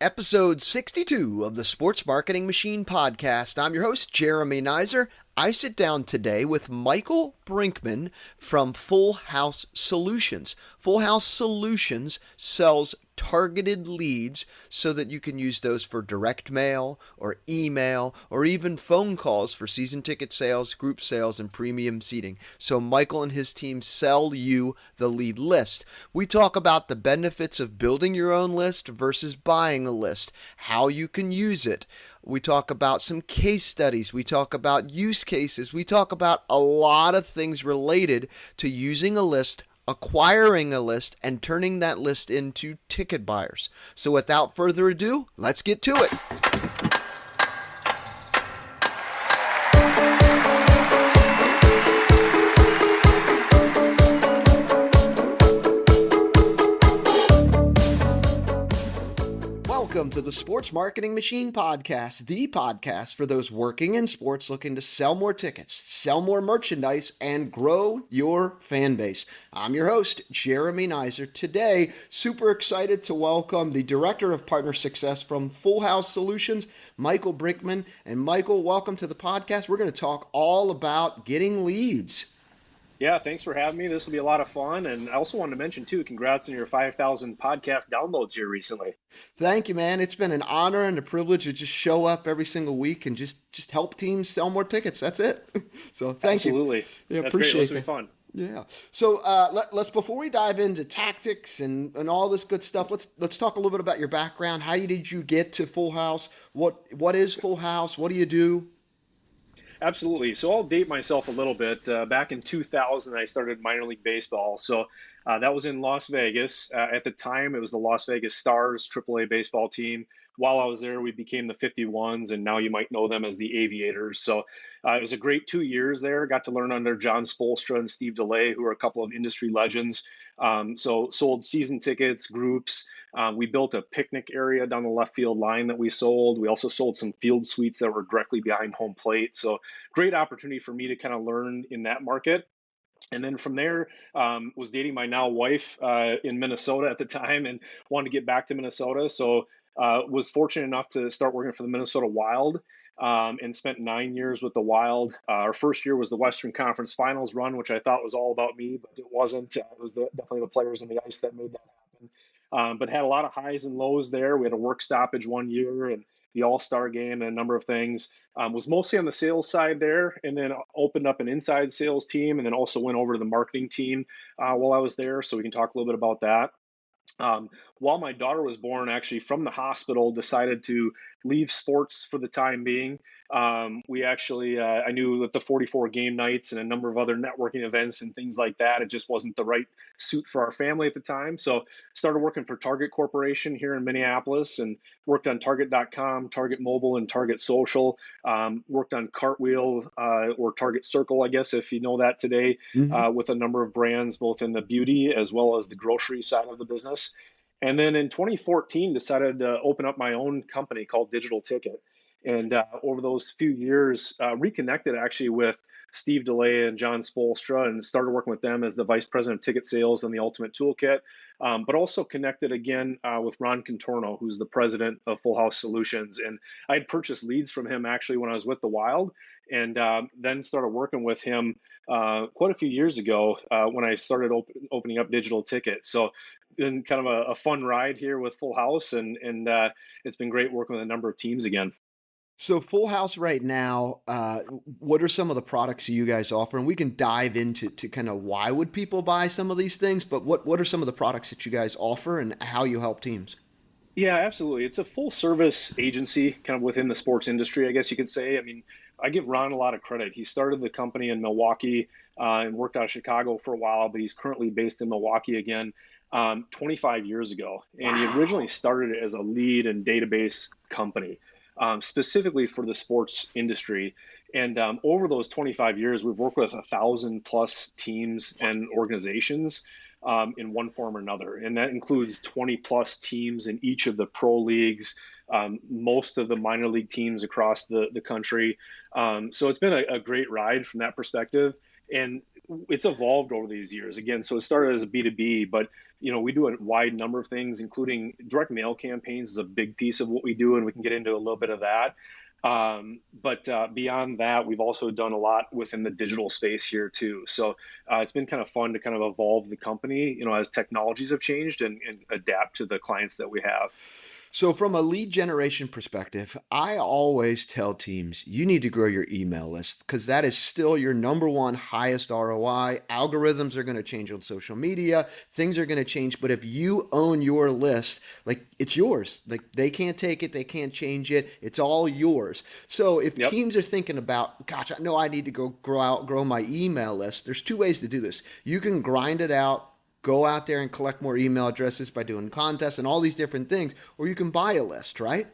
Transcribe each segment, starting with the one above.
Episode 62 of the Sports Marketing Machine podcast. I'm your host, Jeremy Nizer. I sit down today with Michael Brinkman from Full House Solutions. Full House Solutions sells targeted leads so that you can use those for direct mail or email or even phone calls for season ticket sales, group sales, and premium seating. So Michael and his team sell you the lead list. We talk about the benefits of building your own list versus buying a list, how you can use it. We talk about some case studies. We talk about use cases. We talk about a lot of things related to using a list, acquiring a list, and turning that list into ticket buyers. So without further ado, let's get to it. Welcome to the Sports Marketing Machine podcast, the podcast for those working in sports looking to sell more tickets, sell more merchandise, and grow your fan base. I'm your host, Jeremy Nizer. Today, super excited to welcome the Director of Partner Success from Full House Solutions, Michael Brinkman. And Michael, welcome to the podcast. We're going to talk all about getting leads. Yeah, thanks for having me. This will be a lot of fun. And I also wanted to mention, too, congrats on your 5,000 podcast downloads here recently. Thank you, man. It's been an honor and a privilege to just show up every single week and just help teams sell more tickets. That's it. So thank you. Absolutely. Yeah, That's great. appreciate This will it. be fun. Yeah. So let's before we dive into tactics and all this good stuff, let's talk a little bit about your background. How did you get to Full House? What is Full House? What do you do? Absolutely. So I'll date myself a little bit. Back in 2000, I started minor league baseball. So that was in Las Vegas. At the time, it was the Las Vegas Stars AAA baseball team. While I was there, we became the 51s, and now you might know them as the Aviators. So it was a great 2 years there. Got to learn under John Spolstra and Steve DeLay, who are a couple of industry legends. So sold season tickets, groups. We built a picnic area down the left field line that we sold. We also sold some field suites that were directly behind home plate. So great opportunity for me to kind of learn in that market. And then from there, was dating my now wife in Minnesota at the time and wanted to get back to Minnesota. So was fortunate enough to start working for the Minnesota Wild and spent 9 years with the Wild. Our first year was the Western Conference Finals run, which I thought was all about me, but it wasn't. It was definitely the players on the ice that made that happen. But had a lot of highs and lows there. We had a work stoppage 1 year and the All-Star game and a number of things. Was mostly on the sales side there, and then opened up an inside sales team, and then also went over to the marketing team while I was there. So we can talk a little bit about that. While my daughter was born, actually from the hospital, decided to leave sports for the time being. We actually, I knew that the 44 game nights and a number of other networking events and things like that, it just wasn't the right suit for our family at the time. So started working for Target Corporation here in Minneapolis and worked on Target.com, Target Mobile, and Target Social. Worked on Cartwheel or Target Circle, I guess, if you know that today, with a number of brands, both in the beauty as well as the grocery side of the business. And then in 2014, decided to open up my own company called Digital Ticket. And over those few years, reconnected actually with Steve DeLay and John Spolstra and started working with them as the vice president of ticket sales and the Ultimate Toolkit, but also connected again with Ron Contorno, who's the president of Full House Solutions. And I had purchased leads from him actually when I was with the Wild, and then started working with him quite a few years ago when I started opening up Digital Ticket. So been kind of a fun ride here with Full House, and it's been great working with a number of teams again. So Full House right now, what are some of the products you guys offer? And we can dive into kind of why would people buy some of these things, but what are some of the products that you guys offer and how you help teams? Yeah, absolutely. It's a full service agency kind of within the sports industry, I guess you could say. I mean, I give Ron a lot of credit. He started the company in Milwaukee and worked out of Chicago for a while, but he's currently based in Milwaukee again 25 years ago. And he originally Wow. started it as a lead and database company, specifically for the sports industry. And over those 25 years, we've worked with 1,000 plus teams and organizations in one form or another. And that includes 20 plus teams in each of the pro leagues, most of the minor league teams across the country. So it's been a great ride from that perspective. And it's evolved over these years. Again, so it started as a B2B, but we do a wide number of things, including direct mail campaigns is a big piece of what we do, and we can get into a little bit of that. But beyond that, we've also done a lot within the digital space here too. So it's been kind of fun to kind of evolve the company, as technologies have changed and adapt to the clients that we have. So, from a lead generation perspective, I always tell teams you need to grow your email list because that is still your number one highest ROI. Algorithms are going to change on social media, things are going to change. But if you own your list, like it's yours, like they can't take it, they can't change it, it's all yours. So, if Yep. teams are thinking about, gosh, I know I need to grow my email list, there's two ways to do this. You can grind it out, go out there and collect more email addresses by doing contests and all these different things, or you can buy a list, right?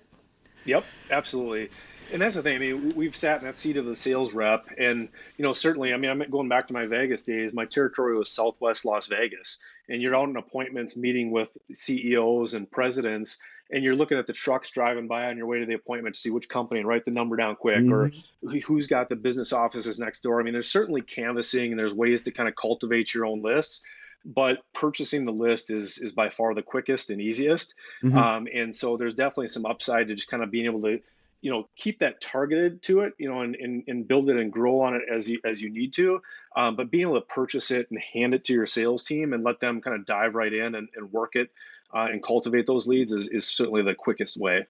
Yep, absolutely. And that's the thing. I mean, we've sat in that seat of the sales rep, and certainly. I mean, I'm going back to my Vegas days. My territory was Southwest Las Vegas, and you're out in appointments, meeting with CEOs and presidents, and you're looking at the trucks driving by on your way to the appointment to see which company and write the number down quick, or Mm-hmm. who's got the business offices next door. I mean, there's certainly canvassing, and there's ways to kind of cultivate your own lists, but purchasing the list is by far the quickest and easiest. Mm-hmm. And so there's definitely some upside to just kind of being able to, keep that targeted to it, and build it and grow on it as you need to. But being able to purchase it and hand it to your sales team and let them kind of dive right in and work it and cultivate those leads is certainly the quickest way.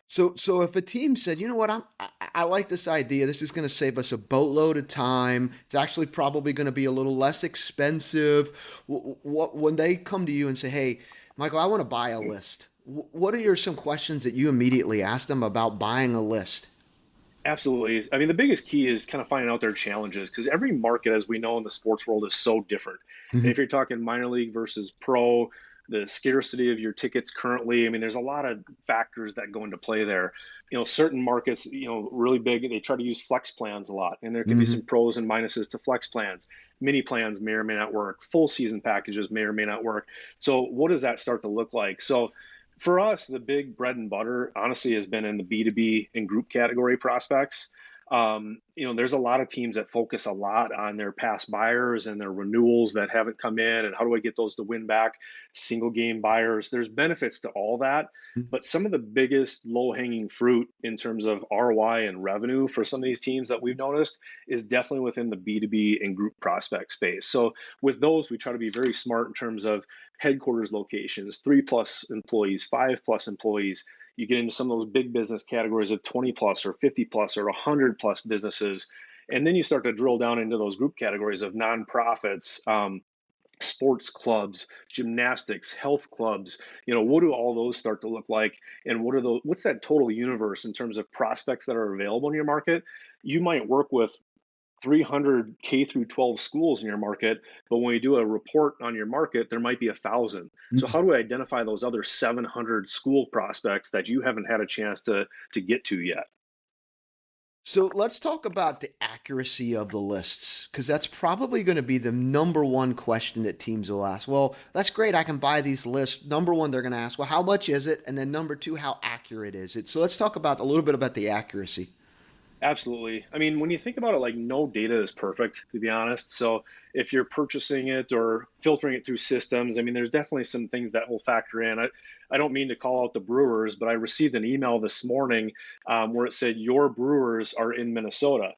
So if a team said, you know what, I like this idea. This is going to save us a boatload of time. It's actually probably going to be a little less expensive. What when they come to you and say, hey, Michael, I want to buy a list. What are some questions that you immediately ask them about buying a list? Absolutely. I mean, the biggest key is kind of finding out their challenges because every market, as we know in the sports world, is so different. Mm-hmm. If you're talking minor league versus pro, the scarcity of your tickets currently, I mean, there's a lot of factors that go into play there. Certain markets, really big, they try to use flex plans a lot, and there can be Mm-hmm. some pros and minuses to flex plans. Mini plans may or may not work. Full season packages may or may not work. So, what does that start to look like? So, for us, the big bread and butter, honestly, has been in the B2B and group category prospects. There's a lot of teams that focus a lot on their past buyers and their renewals that haven't come in, and how do I get those to win back single game buyers? There's benefits to all that, but some of the biggest low hanging fruit in terms of ROI and revenue for some of these teams that we've noticed is definitely within the B2B and group prospect space. So with those, we try to be very smart in terms of headquarters locations, 3+ employees, 5+ employees. You get into some of those big business categories of 20 plus or 50 plus or 100+ businesses. And then you start to drill down into those group categories of nonprofits, sports clubs, gymnastics, health clubs. What do all those start to look like? And what's that total universe in terms of prospects that are available in your market? You might work with 300 K through 12 schools in your market, but when you do a report on your market, there might be 1,000. So Mm-hmm. how do we identify those other 700 school prospects that you haven't had a chance to get to yet? So let's talk about the accuracy of the lists, because that's probably going to be the number one question that teams will ask. Well, that's great. I can buy these lists. Number one, they're going to ask, well, how much is it? And then number two, how accurate is it? So let's talk about a little bit about the accuracy. Absolutely. I mean, when you think about it, like no data is perfect, to be honest. So if you're purchasing it or filtering it through systems, I mean, there's definitely some things that will factor in. I don't mean to call out the brewers, but I received an email this morning where it said your brewers are in Minnesota.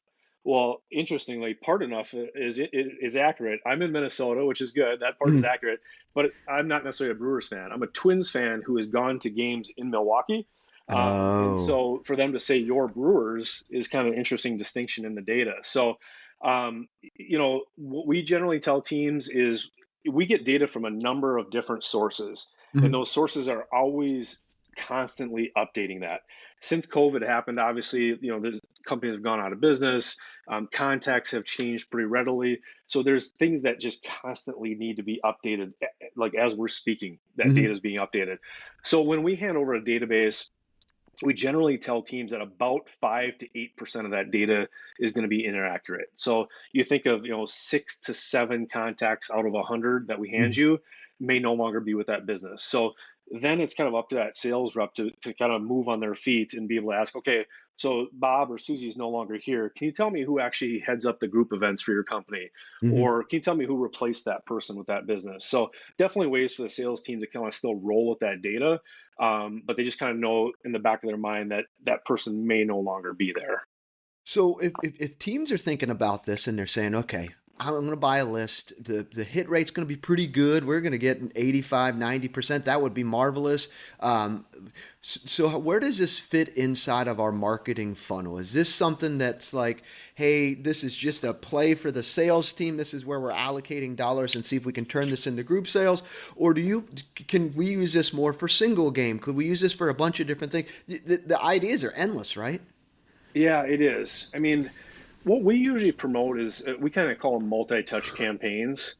Well, interestingly, part enough is accurate. I'm in Minnesota, which is good. That part is Mhm. accurate, but I'm not necessarily a Brewers fan. I'm a Twins fan who has gone to games in Milwaukee. And Oh. so for them to say your Brewers is kind of an interesting distinction in the data. So, what we generally tell teams is we get data from a number of different sources, and Mhm. those sources are always constantly updating that. Since COVID happened, obviously, the companies have gone out of business. Contacts have changed pretty readily. So there's things that just constantly need to be updated, like as we're speaking, that data Mhm. is being updated. So when we hand over a database, we generally tell teams that about 5 to 8% of that data is going to be inaccurate. So you think of 6 to 7 contacts out of 100 that we hand Mhm. you may no longer be with that business. So then it's kind of up to that sales rep to kind of move on their feet and be able to ask, okay, So Bob or Susie is no longer here. Can you tell me who actually heads up the group events for your company? Hmm. Or can you tell me who replaced that person with that business? So definitely ways for the sales team to kind of still roll with that data, but they just kind of know in the back of their mind that that person may no longer be there. So if teams are thinking about this and they're saying, okay, I'm going to buy a list. The hit rate's going to be pretty good. We're going to get an 85, 90%. That would be marvelous. So where does this fit inside of our marketing funnel? Is this something that's like, hey, this is just a play for the sales team. This is where we're allocating dollars and see if we can turn this into group sales. Or can we use this more for single game? Could we use this for a bunch of different things? The ideas are endless, right? Yeah, it is. I mean, what we usually promote is we kind of call them multi-touch campaigns.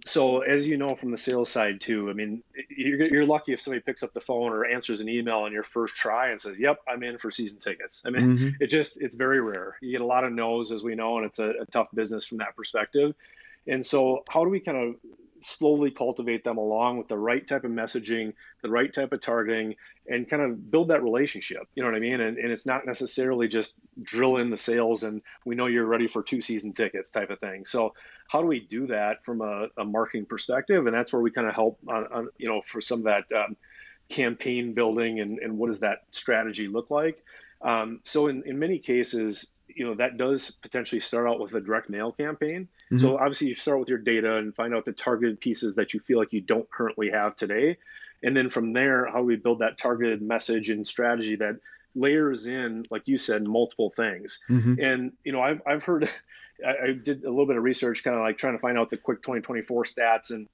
So as you know from the sales side too, I mean, you're lucky if somebody picks up the phone or answers an email on your first try and says, "Yep, I'm in for season tickets." I mean, Hmm. it's very rare. You get a lot of no's, as we know, and it's a tough business from that perspective. And so, how do we kind of slowly cultivate them along with the right type of messaging, the right type of targeting, and kind of build that relationship? You know what I mean? And it's not necessarily just drill in the sales and we know you're ready for two season tickets type of thing. So, how do we do that from a marketing perspective? And that's where we kind of help on for some of that campaign building and what does that strategy look like. So in many cases, that does potentially start out with a direct mail campaign. Hmm. So obviously you start with your data and find out the targeted pieces that you feel like you don't currently have today. And then from there, how we build that targeted message and strategy that layers in, like you said, multiple things. Hmm. And I've heard, I did a little bit of research, kind of like trying to find out the quick 2024 stats, and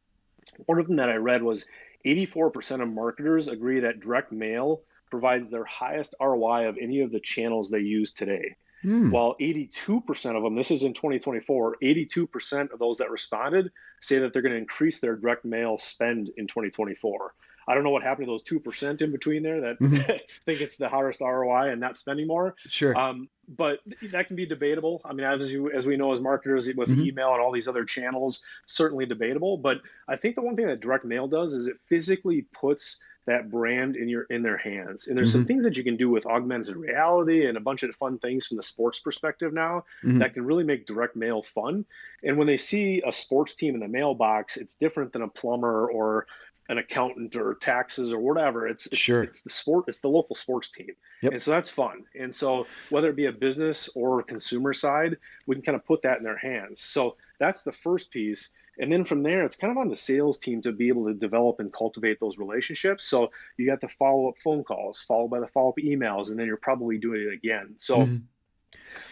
one of them that I read was 84% of marketers agree that direct mail provides their highest ROI of any of the channels they use today. Mm. While 82% of them, this is in 2024, 82% of those that responded say that they're going to increase their direct mail spend in 2024. I don't know what happened to those 2% in between there that Hmm. think it's the highest ROI and not spending more. Sure. But that can be debatable. I mean, as we know, as marketers with Hmm. email and all these other channels, certainly debatable. But I think the one thing that direct mail does is it physically puts that brand in their hands. And there's some Hmm. things that you can do with augmented reality and a bunch of fun things from the sports perspective now Hmm. that can really make direct mail fun. And when they see a sports team in the mailbox, it's different than a plumber or an accountant or taxes or whatever. Sure. It's the sport, it's the local sports team. And Yep. so that's fun. And so whether it be a business or consumer side, we can kind of put that in their hands. So that's the first piece. And then from there, it's kind of on the sales team to be able to develop and cultivate those relationships. So you got the follow up phone calls, followed by the follow up emails, and then you're probably doing it again. So, Hmm.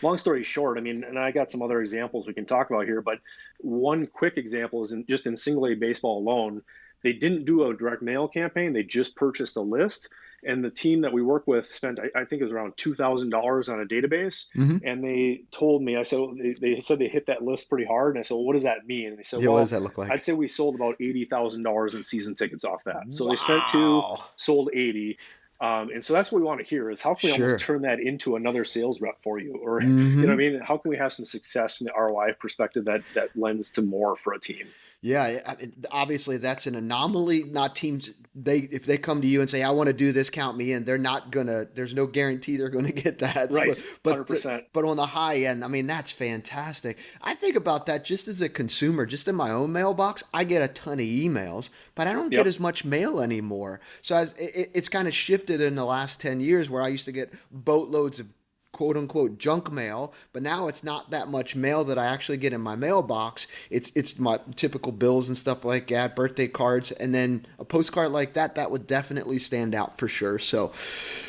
long story short, I mean, and I got some other examples we can talk about here, but one quick example is just in single A baseball alone, they didn't do a direct mail campaign. They just purchased a list. And the team that we work with spent, I think it was around $2,000 on a database. Hmm. And they told me, I said, they said they hit that list pretty hard. And I said, well, what does that mean? And they said, Yeah. What does well, that look I'd like? say we sold about $80,000 in season tickets off that. So they spent two, Wow. sold 80. And so that's what we want to hear is how can we almost Sure. turn that into another sales rep for you? Or, what I Hmm. mean? How can we have some success in the ROI perspective that lends to more for a team? Yeah, I mean, obviously that's an anomaly. Not teams. If they come to you and say, "I want to do this, count me in," they're not gonna. There's no guarantee they're gonna get that. Right. But 100%. but on the high end, I mean, that's fantastic. I think about that just as a consumer, just in my own mailbox. I get a ton of emails, but I don't get Yep. as much mail anymore. So it's kind of shifted in the last 10 years, where I used to get boatloads of quote unquote junk mail, but now it's not that much mail that I actually get in my mailbox. It's my typical bills and stuff like that, birthday cards, and then a postcard like that would definitely stand out for sure. So,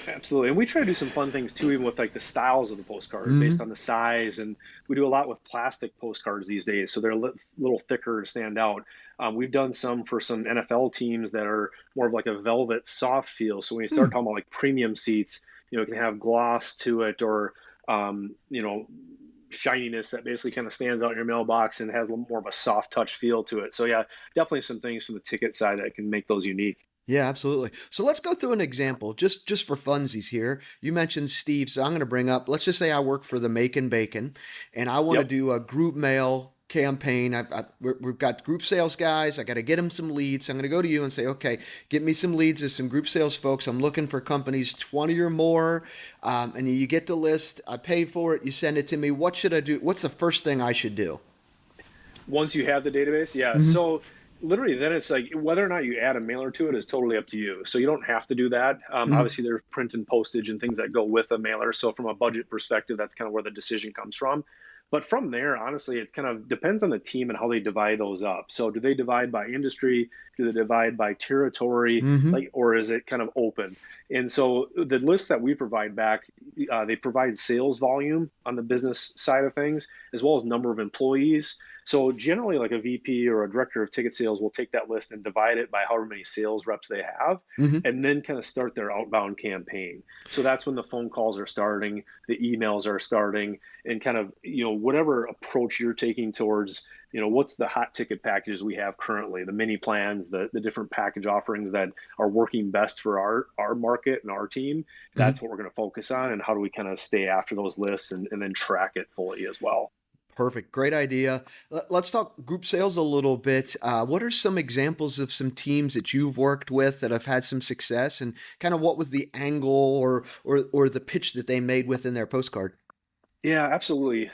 Absolutely. And we try to do some fun things too, even with like the styles of the postcard based mhm. on the size. And we do a lot with plastic postcards these days. So they're a little thicker to stand out. We've done some for some NFL teams that are more of like a velvet soft feel. So when you start Hmm. talking about like premium seats, it can have gloss to it or, shininess that basically kind of stands out in your mailbox and has a little more of a soft touch feel to it. So yeah, definitely some things from the ticket side that can make those unique. Yeah, absolutely. So let's go through an example, just for funsies here. You mentioned Steve, so I'm going to bring up. Let's just say I work for the Make and Bacon, and I want to Yep. do a group mail campaign. We've got group sales guys. I got to get them some leads. I'm going to go to you and say, okay, get me some leads as some group sales folks. I'm looking for companies 20 or more. And you get the list. I pay for it. You send it to me. What should I do? What's the first thing I should do? Once you have the database, yeah. Mm-hmm. So literally, then it's like whether or not you add a mailer to it is totally up to you. So you don't have to do that. Mm-hmm. Obviously, there's print and postage and things that go with a mailer. So from a budget perspective, that's kind of where the decision comes from. But from there, honestly, it's kind of depends on the team and how they divide those up. So do they divide by industry? Do they divide by territory? Mm-hmm. Like, or is it kind of open? And so the list that we provide back, they provide sales volume on the business side of things, as well as number of employees. So generally, like a VP or a director of ticket sales will take that list and divide it by however many sales reps they have, Mm-hmm. and then kind of start their outbound campaign. So that's when the phone calls are starting, the emails are starting, and kind of, whatever approach you're taking towards, what's the hot ticket packages we have currently, the mini plans, the different package offerings that are working best for our market and our team. Mm-hmm. That's what we're going to focus on, and how do we kind of stay after those lists and then track it fully as well. Perfect. Great idea. Let's talk group sales a little bit. What are some examples of some teams that you've worked with that have had some success, and kind of what was the angle or the pitch that they made within their postcard? Yeah, absolutely.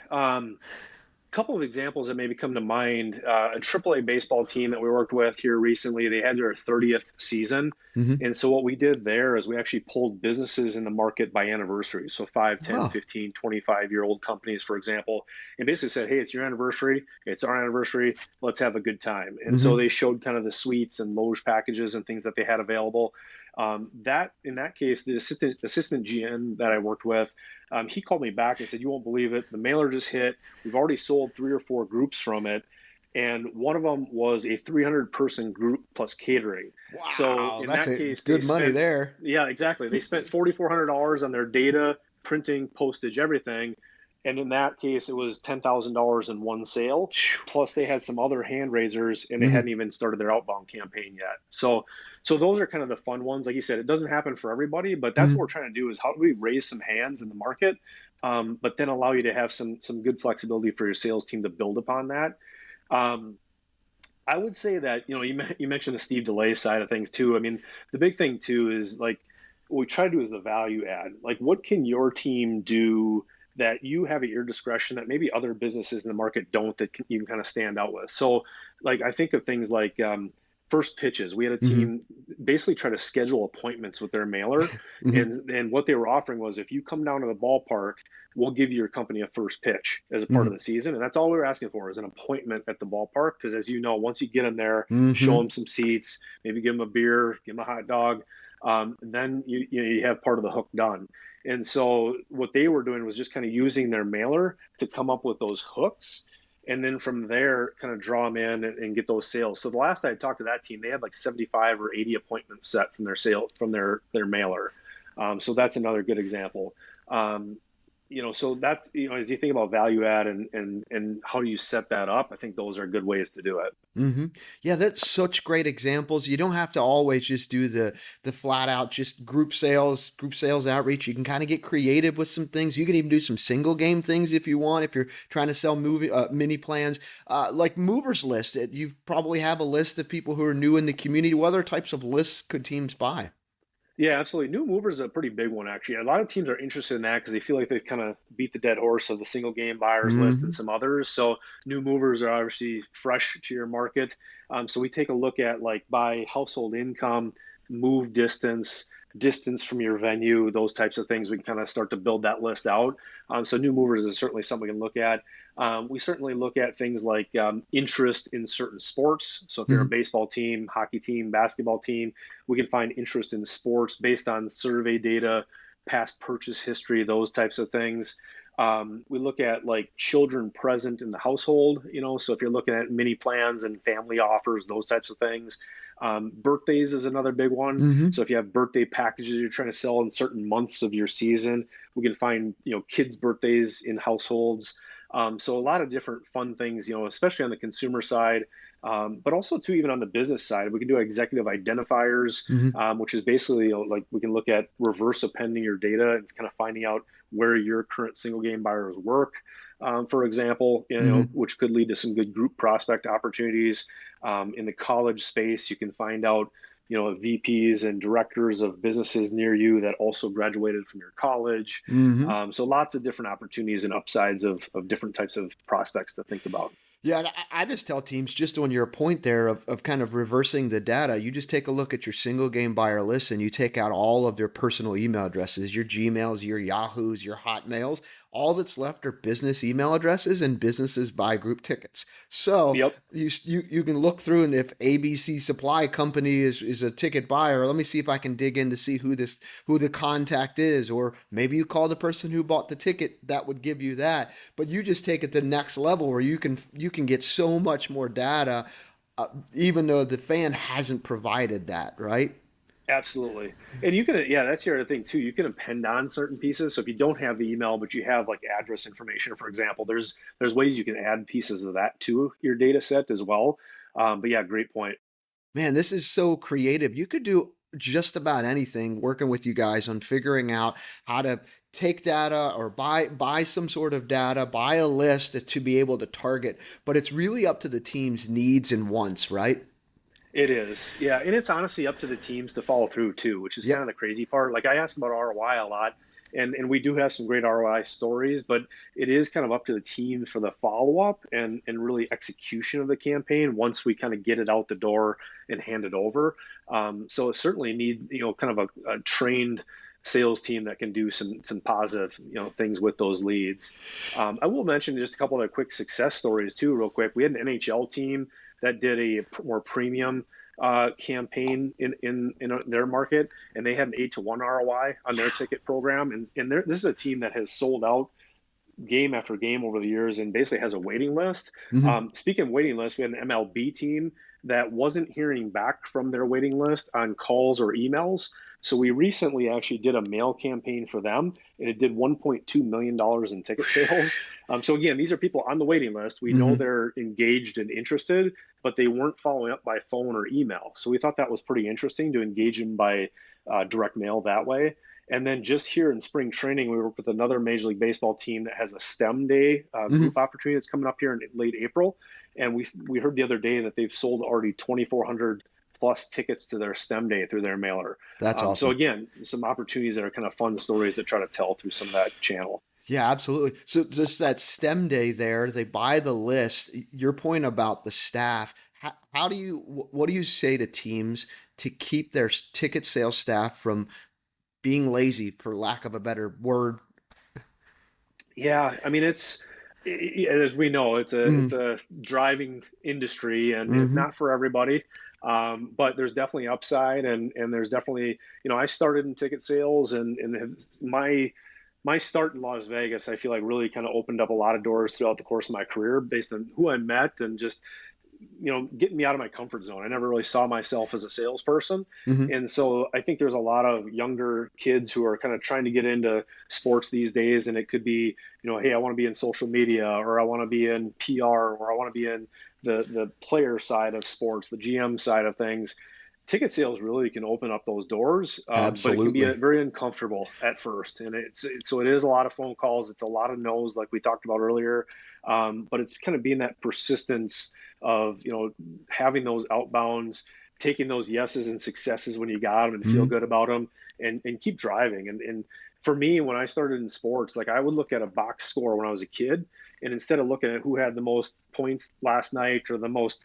Couple of examples that maybe come to mind. A AAA baseball team that we worked with here recently, they had their 30th season. Mm-hmm. And so what we did there is we actually pulled businesses in the market by anniversary. So 5, 10, Oh. 15, 25-year-old companies, for example, and basically said, hey, it's your anniversary. It's our anniversary. Let's have a good time. And so Mm-hmm. they showed kind of the suites and loge packages and things that they had available. That in that case, the assistant GM that I worked with, he called me back and said, "You won't believe it. The mailer just hit. We've already sold 3 or 4 groups from it, and one of them was a 300-person group plus catering." So Wow, in that's that a case, they good money spent, there. yeah, exactly. They spent $4,400 on their data, printing, postage, everything. And in that case, it was $10,000 in one sale. Plus, they had some other hand raisers, and they Mm-hmm. hadn't even started their outbound campaign yet. So those are kind of the fun ones. Like you said, it doesn't happen for everybody, but that's what we're trying to do: is how do we raise some hands in the market, but then allow you to have some good flexibility for your sales team to build upon that. Um, I would say that you mentioned the Steve Delay side of things too. I mean, the big thing too is like what we try to do is the value add. Like, what can your team do that you have at your discretion that maybe other businesses in the market don't, that you can kind of stand out with? So, like, I think of things like first pitches. We had a Mm-hmm. team basically try to schedule appointments with their mailer, Mm-hmm. and what they were offering was, if you come down to the ballpark, we'll give your company a first pitch as a part Mm-hmm. of the season. And that's all we were asking for, is an appointment at the ballpark. Because as you know, once you get them there, show Mm-hmm. them some seats, maybe give them a beer, give them a hot dog, then you have part of the hook done. And so what they were doing was just kind of using their mailer to come up with those hooks. And then from there, kind of draw them in and get those sales. So the last I talked to that team, they had like 75 or 80 appointments set from their mailer. So that's another good example. So that's, as you think about value add and how do you set that up, I think those are good ways to do it. Mm-hmm. Yeah, that's such great examples. You don't have to always just do the flat out just group sales outreach. You can kind of get creative with some things. You can even do some single game things if you want. If you're trying to sell movie mini plans, like movers list. You probably have a list of people who are new in the community. What other types of lists could teams buy? Yeah, absolutely. New movers is a pretty big one, actually. A lot of teams are interested in that because they feel like they've kind of beat the dead horse of the single game buyers list and Mm-hmm. some others. So new movers are obviously fresh to your market. So we take a look at, like, by household income, move distance, distance from your venue, those types of things. We can kind of start to build that list out. So new movers is certainly something we can look at. We certainly look at things like interest in certain sports. So if you're a Mm-hmm. baseball team, hockey team, basketball team, we can find interest in sports based on survey data, past purchase history, those types of things. We look at, like, children present in the household, so if you're looking at mini plans and family offers, those types of things. Birthdays is another big one. Mm-hmm. So if you have birthday packages you're trying to sell in certain months of your season, we can find, kids' birthdays in households. So a lot of different fun things, especially on the consumer side, but also too, even on the business side, we can do executive identifiers, Mm-hmm. which is basically, like, we can look at reverse appending your data and kind of finding out where your current single game buyers work. for example, Hmm. which could lead to some good group prospect opportunities. In the college space, you can find out, VPs and directors of businesses near you that also graduated from your college. Hmm. So lots of different opportunities and upsides of different types of prospects to think about. Yeah, and I just tell teams just on your point there of kind of reversing the data, you just take a look at your single game buyer list and you take out all of their personal email addresses, your Gmails, your Yahoos, your Hotmails. All that's left are business email addresses and businesses buy group tickets. So Yep. you can look through, and if ABC Supply Company is a ticket buyer, let me see if I can dig in to see who the contact is, or maybe you call the person who bought the ticket. That would give you that. But you just take it to the next level where you can get so much more data, even though the fan hasn't provided that, right? Absolutely. And you can, yeah, that's the other thing too. You can append on certain pieces. So if you don't have the email, but you have like address information, for example, there's ways you can add pieces of that to your data set as well. But yeah, great point. Man, this is so creative. You could do just about anything working with you guys on figuring out how to take data or buy some sort of data, buy a list to be able to target, but it's really up to the team's needs and wants, right? It is. Yeah. And it's honestly up to the teams to follow through too, which is kind of Yep. the crazy part. Like I ask about ROI a lot, and we do have some great ROI stories, but it is kind of up to the team for the follow up and really execution of the campaign once we kind of get it out the door and hand it over. So it certainly need, kind of a trained sales team that can do some positive, things with those leads. I will mention just a couple of quick success stories too, real quick. We had an NHL team that did a more premium campaign in their market, and they had an 8-to-1 ROI on their ticket program. And this is a team that has sold out game after game over the years and basically has a waiting list. Hmm. Speaking of waiting list, we had an MLB team that wasn't hearing back from their waiting list on calls or emails. So we recently actually did a mail campaign for them, and it did $1.2 million in ticket sales. So again, these are people on the waiting list. We know Hmm. they're engaged and interested, but they weren't following up by phone or email. So we thought that was pretty interesting to engage them by direct mail that way. And then just here in spring training, we work with another Major League Baseball team that has a STEM Day Hmm. group opportunity that's coming up here in late April. And we heard the other day that they've sold already 2,400 plus tickets to their STEM Day through their mailer. That's So awesome. again, some opportunities that are kind of fun stories to try to tell through some of that channel. Yeah, absolutely. So just that STEM day there, they buy the list. Your point about the staff, how do you, what do you say to teams to keep their ticket sales staff from being lazy, for lack of a better word? Yeah, I mean as we know, it's Mm-hmm. a driving industry and it's Mm-hmm. not for everybody. But there's definitely upside and there's definitely, I started in ticket sales my start in Las Vegas, I feel like really kind of opened up a lot of doors throughout the course of my career based on who I met and just getting me out of my comfort zone. I never really saw myself as a salesperson. Mm-hmm. And so I think there's a lot of younger kids who are kind of trying to get into sports these days. And it could be, hey, I want to be in social media or I want to be in PR or I want to be in the player side of sports, the GM side of things. Ticket sales really can open up those doors, but it can be Absolutely. very uncomfortable at first. And so it is a lot of phone calls. It's a lot of no's, like we talked about earlier. But it's kind of being that persistence of having those outbounds, taking those yeses and successes when you got them and feel Mm-hmm. good about them, and keep driving. And for me, when I started in sports, like I would look at a box score when I was a kid, and instead of looking at who had the most points last night or the most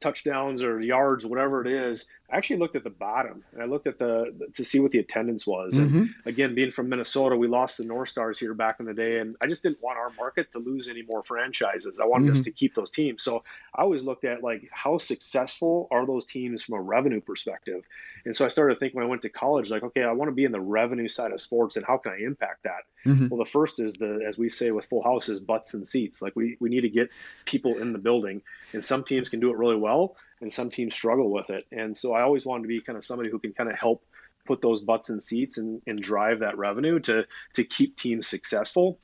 touchdowns or yards, whatever it is, I actually looked at the bottom and I looked at the to see what the attendance was. And Mm-hmm. again, being from Minnesota, we lost the North Stars here back in the day, and I just didn't want our market to lose any more franchises. I wanted us Mm-hmm. to keep those teams. So I always looked at like how successful are those teams from a revenue perspective. And so I started thinking when I went to college, like, okay, I want to be in the revenue side of sports, and how can I impact that? Mm-hmm. Well, the first is as we say with Full House, is butts and seats. Like we need to get people in the building, and some teams can do it really well and some teams struggle with it. And so I always wanted to be kind of somebody who can kind of help put those butts in seats and drive that revenue to keep teams successful.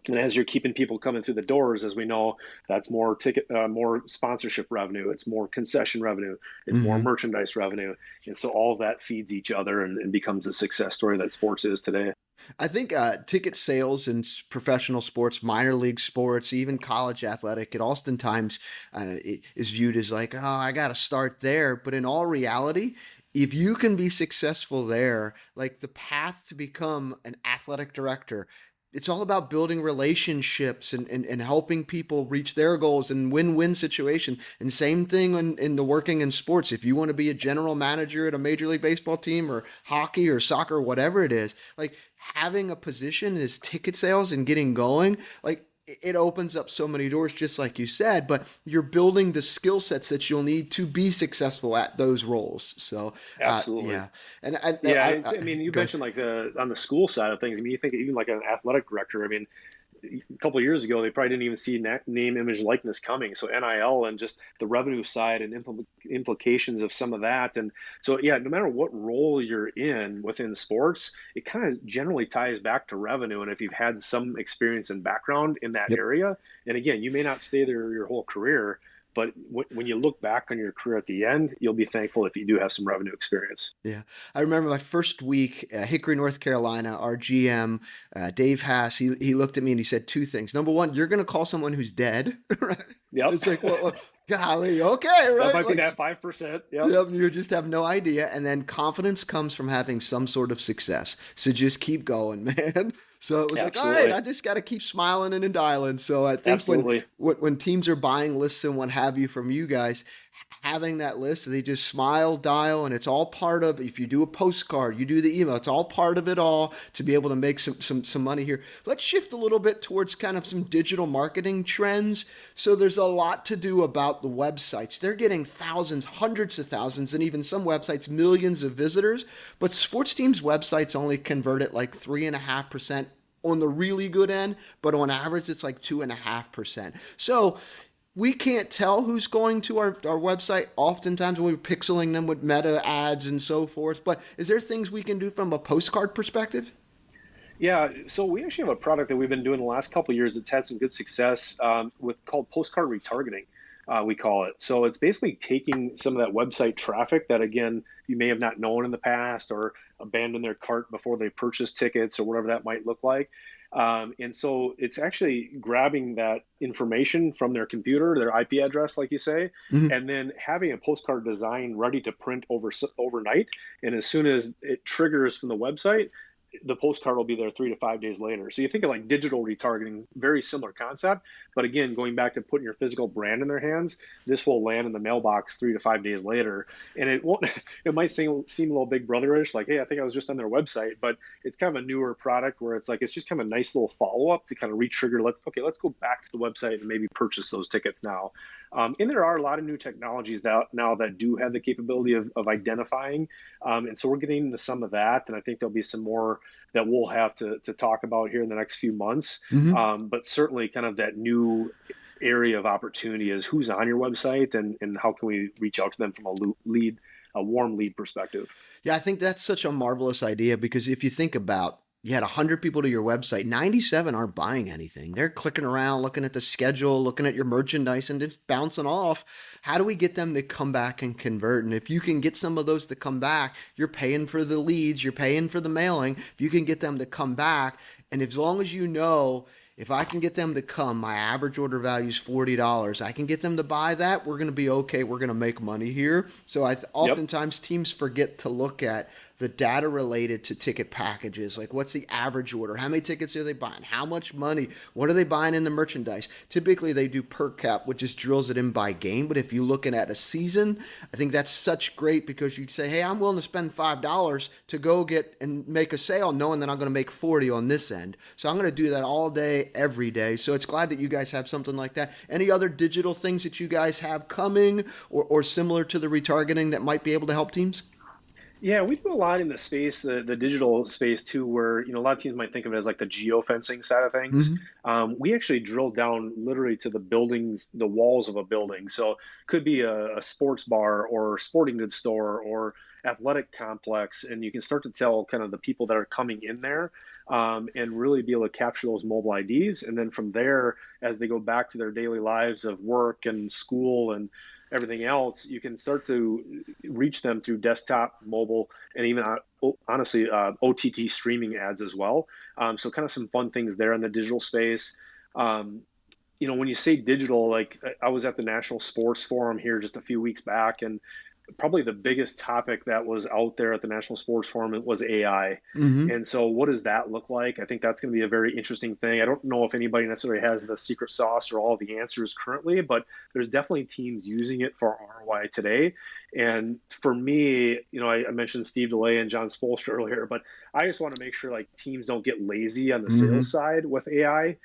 And as you're keeping people coming through the doors, as we know, that's more more sponsorship revenue, it's more concession revenue, it's more Mm-hmm. merchandise revenue, and so all of that feeds each other and becomes the success story that sports is today. I think ticket sales in professional sports, minor league sports, even college athletic, it oftentimes it is viewed as like, oh, I got to start there. But in all reality, if you can be successful there, like the path to become an athletic director, it's all about building relationships and helping people reach their goals and win-win situation. And same thing in the working in sports. If you want to be a general manager at a major league baseball team or hockey or soccer, whatever it is, like having a position is ticket sales and getting going. Like it opens up so many doors, just like you said, but you're building the skill sets that you'll need to be successful at those roles. So, Absolutely. yeah. And Yeah, I mean, you go ahead. mentioned like on the school side of things. I mean, you think even like an athletic director. I mean, a couple of years ago, they probably didn't even see name, image, likeness coming. So NIL and just the revenue side and implications of some of that. And so, yeah, no matter what role you're in within sports, it kind of generally ties back to revenue. And if you've had some experience and background in that Yep. area, and again, you may not stay there your whole career, but when you look back on your career at the end, you'll be thankful if you do have some revenue experience. Yeah, I remember my first week, Hickory, North Carolina. Our GM, Dave Haas, he looked at me and he said two things. Number one, you're going to call someone who's dead, right? Yep. It's like, well, golly, okay, That right? might be Like, that 5%. Yep. yep, you just have no idea. And then confidence comes from having some sort of success. So just keep going, man. So it was like, all right, Absolutely. I just got to keep smiling and dialing. So I think Absolutely. when teams are buying lists and what have you from you guys, having that list, they just smile, dial, and it's all part of. If you do a postcard, you do the email, it's all part of it all to be able to make some money here. Let's shift a little bit towards kind of some digital marketing trends. So there's a lot to do about the websites. They're getting thousands, hundreds of thousands, and even some websites millions of visitors. But sports teams' websites only convert at like 3.5% on the really good end, but on average it's like 2.5%. So we can't tell who's going to our website oftentimes when we're pixeling them with meta ads and so forth. But is there things we can do from a postcard perspective? Yeah, so we actually have a product that we've been doing the last couple of years that's had some good success with called Postcard Retargeting. We call it. So it's basically taking some of that website traffic that again you may have not known in the past or abandoned their cart before they purchased tickets or whatever that might look like. And so it's actually grabbing that information from their computer, their IP address, like you say, Mm-hmm. and then having a postcard design ready to print overnight. And as soon as it triggers from the website, the postcard will be there 3 to 5 days later. So you think of like digital retargeting, very similar concept. But again, going back to putting your physical brand in their hands, this will land in the mailbox 3 to 5 days later. And it won't, it might seem a little big brotherish, like, hey, I think I was just on their website, but it's kind of a newer product where it's like, it's just kind of a nice little follow up to kind of re-trigger. Let's go back to the website and maybe purchase those tickets now. And there are a lot of new technologies now that do have the capability of identifying. And so we're getting into some of that. And I think there'll be some more that we'll have to talk about here in the next few months. Mm-hmm. But certainly kind of that new area of opportunity is who's on your website and how can we reach out to them from a warm lead perspective. Yeah, I think that's such a marvelous idea because if you think about you had 100 people to your website, 97 aren't buying anything. They're clicking around, looking at the schedule, looking at your merchandise, and just bouncing off. How do we get them to come back and convert? And if you can get some of those to come back, you're paying for the leads, you're paying for the mailing. If you can get them to come back, and as long as you know, if I can get them to come, my average order value is $40. I can get them to buy that. We're going to be okay. We're going to make money here. So Yep. oftentimes teams forget to look at the data related to ticket packages. Like what's the average order? How many tickets are they buying? How much money? What are they buying in the merchandise? Typically they do per cap, which just drills it in by game. But if you're looking at a season, I think that's such great because you say, hey, I'm willing to spend $5 to go get and make a sale knowing that I'm going to make 40 on this end. So I'm going to do that all day, every day. So it's glad that you guys have something like that. Any other digital things that you guys have coming or similar to the retargeting that might be able to help teams? Yeah, we do a lot in the space, the digital space too, where a lot of teams might think of it as like the geofencing side of things. Mm-hmm. We actually drill down literally to the buildings, the walls of a building. So could be a sports bar or sporting goods store or athletic complex, and you can start to tell kind of the people that are coming in there, and really be able to capture those mobile IDs. And then from there, as they go back to their daily lives of work and school and everything else, you can start to reach them through desktop, mobile, and even honestly OTT streaming ads as well. So kind of some fun things there in the digital space. Um, when you say digital, like I was at the National Sports Forum here just a few weeks back, and probably the biggest topic that was out there at the National Sports Forum was AI. Mm-hmm. And so, what does that look like? I think that's going to be a very interesting thing. I don't know if anybody necessarily has the secret sauce or all the answers currently, but there's definitely teams using it for ROI today. And for me, I mentioned Steve DeLay and John Spolstra earlier, but I just want to make sure like teams don't get lazy on the Mm-hmm. sales side with AI.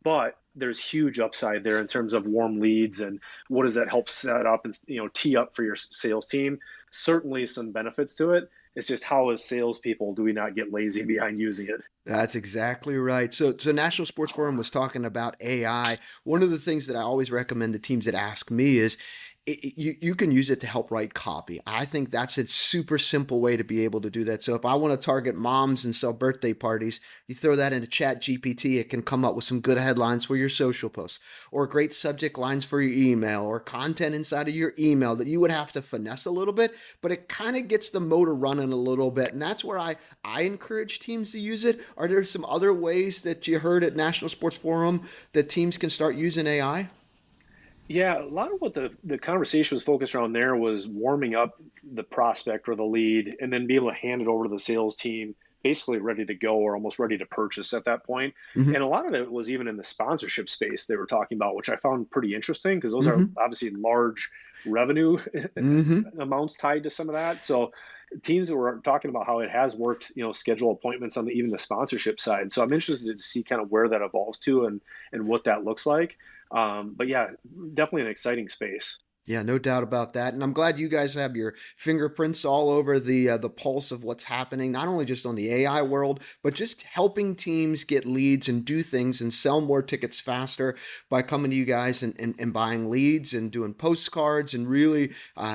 But there's huge upside there in terms of warm leads and what does that help set up and tee up for your sales team. Certainly some benefits to it. It's just how as salespeople do we not get lazy behind using it? That's exactly right. So National Sports Forum was talking about AI. One of the things that I always recommend to teams that ask me is you can use it to help write copy. I think that's a super simple way to be able to do that. So if I want to target moms and sell birthday parties, you throw that into Chat GPT, it can come up with some good headlines for your social posts or great subject lines for your email or content inside of your email that you would have to finesse a little bit, but it kind of gets the motor running a little bit. And that's where I encourage teams to use it. Are there some other ways that you heard at National Sports Forum that teams can start using AI? Yeah, a lot of what the conversation was focused around there was warming up the prospect or the lead and then be able to hand it over to the sales team, basically ready to go or almost ready to purchase at that point. Mm-hmm. And a lot of it was even in the sponsorship space they were talking about, which I found pretty interesting because those are Mm-hmm. obviously large revenue Mm-hmm. amounts tied to some of that. So teams were talking about how it has worked, schedule appointments on even the sponsorship side. So I'm interested to see kind of where that evolves to and what that looks like. But yeah, definitely an exciting space. Yeah, no doubt about that. And I'm glad you guys have your fingerprints all over the pulse of what's happening, not only just on the AI world, but just helping teams get leads and do things and sell more tickets faster by coming to you guys and buying leads and doing postcards and really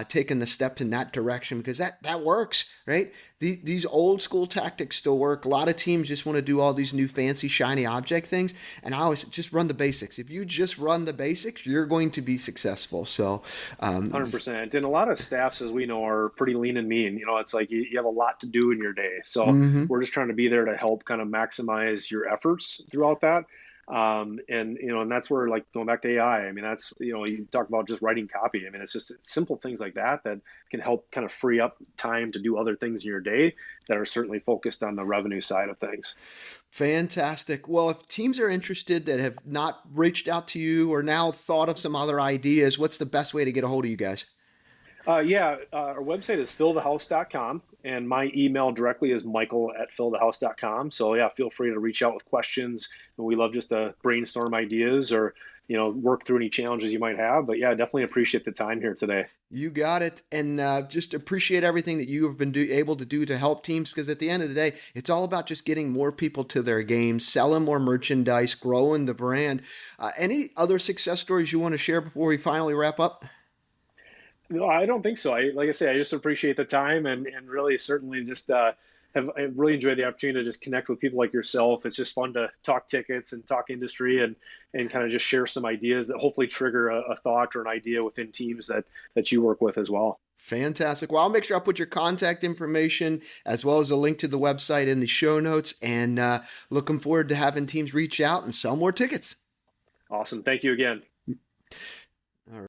taking the steps in that direction because that works, right? These old school tactics still work. A lot of teams just want to do all these new fancy shiny object things, and I always just run the basics. If you just run the basics, you're going to be successful. So 100%. And a lot of staffs, as we know, are pretty lean and mean. It's like you have a lot to do in your day. So mhm. we're just trying to be there to help kind of maximize your efforts throughout that. And that's where, like, going back to AI, I mean, that's, you talk about just writing copy. I mean, it's just simple things like that that can help kind of free up time to do other things in your day that are certainly focused on the revenue side of things. Fantastic. Well, if teams are interested that have not reached out to you or now thought of some other ideas, what's the best way to get a hold of you guys? Yeah, our website is fillthehouse.com, and my email directly is michael@fillthehouse.com. So yeah, feel free to reach out with questions. And we love just to brainstorm ideas or work through any challenges you might have. But yeah, definitely appreciate the time here today. You got it. And just appreciate everything that you have been able to do to help teams because at the end of the day, it's all about just getting more people to their games, selling more merchandise, growing the brand. Any other success stories you want to share before we finally wrap up? No, I don't think so. Like I say, I just appreciate the time and really certainly just I really enjoyed the opportunity to just connect with people like yourself. It's just fun to talk tickets and talk industry and kind of just share some ideas that hopefully trigger a thought or an idea within teams that you work with as well. Fantastic. Well, I'll make sure I put your contact information as well as a link to the website in the show notes. And looking forward to having teams reach out and sell more tickets. Awesome. Thank you again. All right.